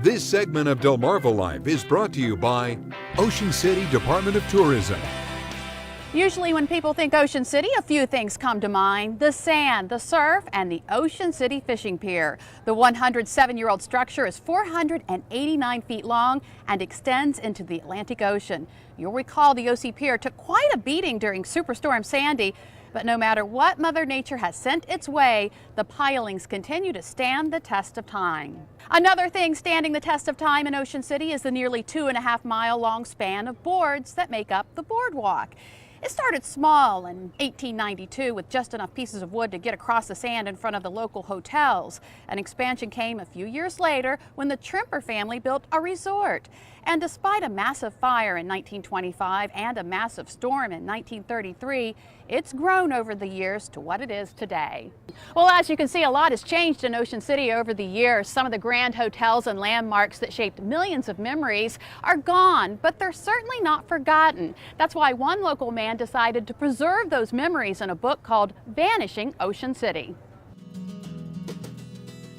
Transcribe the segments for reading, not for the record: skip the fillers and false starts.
This segment of Delmarva Life is brought to you by Ocean City Department of Tourism. Usually when people think Ocean City, a few things come to mind: the sand, the surf, and the Ocean City Fishing Pier. The 107-year-old structure is 489 feet long and extends into the Atlantic Ocean. You'll recall the OC Pier took quite a beating during Superstorm Sandy, but no matter what Mother Nature has sent its way, the pilings continue to stand the test of time. Another thing standing the test of time in Ocean City is the nearly 2.5-mile long span of boards that make up the Boardwalk. It started small in 1892 with just enough pieces of wood to get across the sand in front of the local hotels. An expansion came a few years later when the Trimper family built a resort. And despite a massive fire in 1925 and a massive storm in 1933, it's grown over the years to what it is today. Well, as you can see, a lot has changed in Ocean City over the years. Some of the grand hotels and landmarks that shaped millions of memories are gone, but they're certainly not forgotten. That's why one local man decided to preserve those memories in a book called Vanishing Ocean City.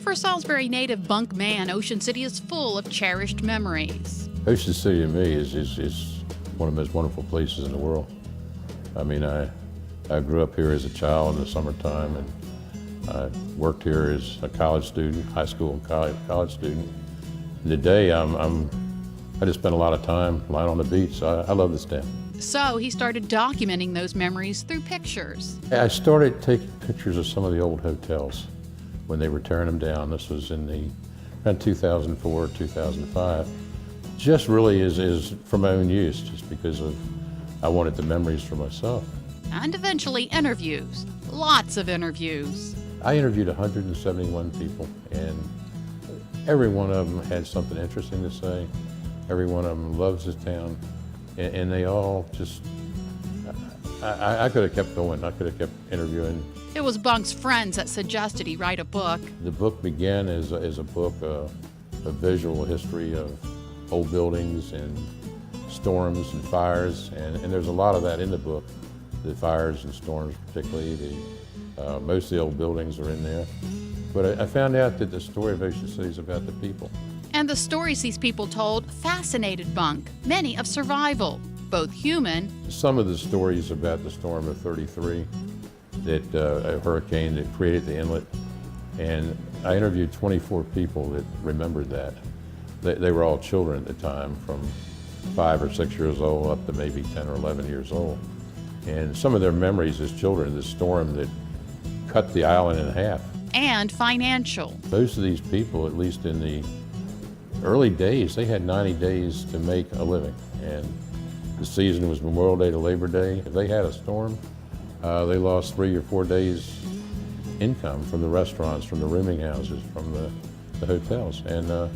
For Salisbury native Bunk Mann, Ocean City is full of cherished memories. Ocean City to me is one of the most wonderful places in the world. I mean, I grew up here as a child in the summertime, and I worked here as a college student, high school and college student. And today, I just spend a lot of time lying on the beach. So I love this town. So he started documenting those memories through pictures. I started taking pictures of some of the old hotels when they were tearing them down. This was in around 2004, 2005. Just really is for my own use, just because I wanted the memories for myself. And eventually interviews, lots of interviews. I interviewed 171 people, and every one of them had something interesting to say. Every one of them loves this town, and they all just, I could have kept going. I could have kept interviewing. It was Bunk's friends that suggested he write a book. The book began as a book, a visual history of old buildings and storms and fires, and there's a lot of that in the book. The fires and storms particularly, most of the old buildings are in there. But I found out that the story of Ocean City is about the people. And the stories these people told fascinated Bunk, many of survival, both human. Some of the stories about the storm of 33, that a hurricane that created the inlet, and I interviewed 24 people that remembered that. They were all children at the time, from 5 or 6 years old up to maybe 10 or 11 years old. And some of their memories as children, the storm that cut the island in half. And financial. Most of these people, at least in the early days, they had 90 days to make a living. And the season was Memorial Day to Labor Day. If they had a storm, they lost 3 or 4 days income from the restaurants, from the rooming houses, from the hotels. And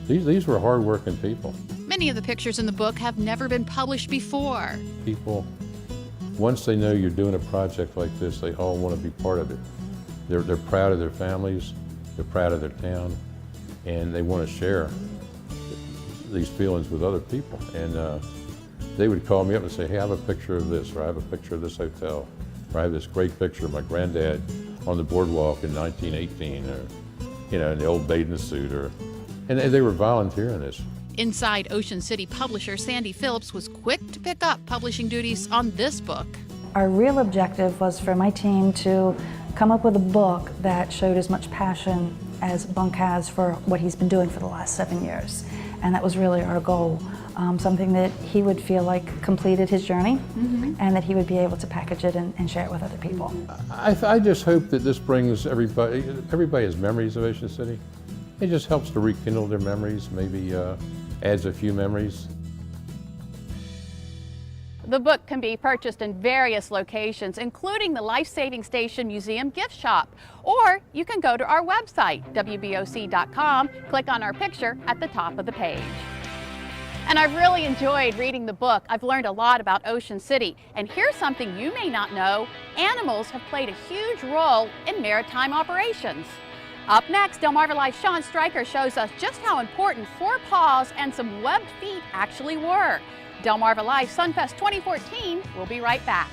these were hard-working people. Many of the pictures in the book have never been published before. People, once they know you're doing a project like this, they all want to be part of it. They're proud of their families, they're proud of their town, and they want to share these feelings with other people. And they would call me up and say, hey, I have a picture of this, or I have a picture of this hotel, or I have this great picture of my granddad on the boardwalk in 1918, or in the old bathing suit, and they were volunteering this. Inside Ocean City publisher Sandy Phillips was quick to pick up publishing duties on this book. Our real objective was for my team to come up with a book that showed as much passion as Bunk has for what he's been doing for the last 7 years. And that was really our goal. Something that he would feel like completed his journey, and that he would be able to package it and share it with other people. I just hope that this brings everybody has memories of Ocean City. It just helps to rekindle their memories, maybe adds a few memories. The book can be purchased in various locations, including the Life Saving Station Museum gift shop. Or you can go to our website, wboc.com, click on our picture at the top of the page. And I've really enjoyed reading the book. I've learned a lot about Ocean City. And here's something you may not know: animals have played a huge role in maritime operations. Up next, Delmarva Life's Sean Stryker shows us just how important 4 paws and some webbed feet actually were. Delmarva Life Sunfest 2014 will be right back.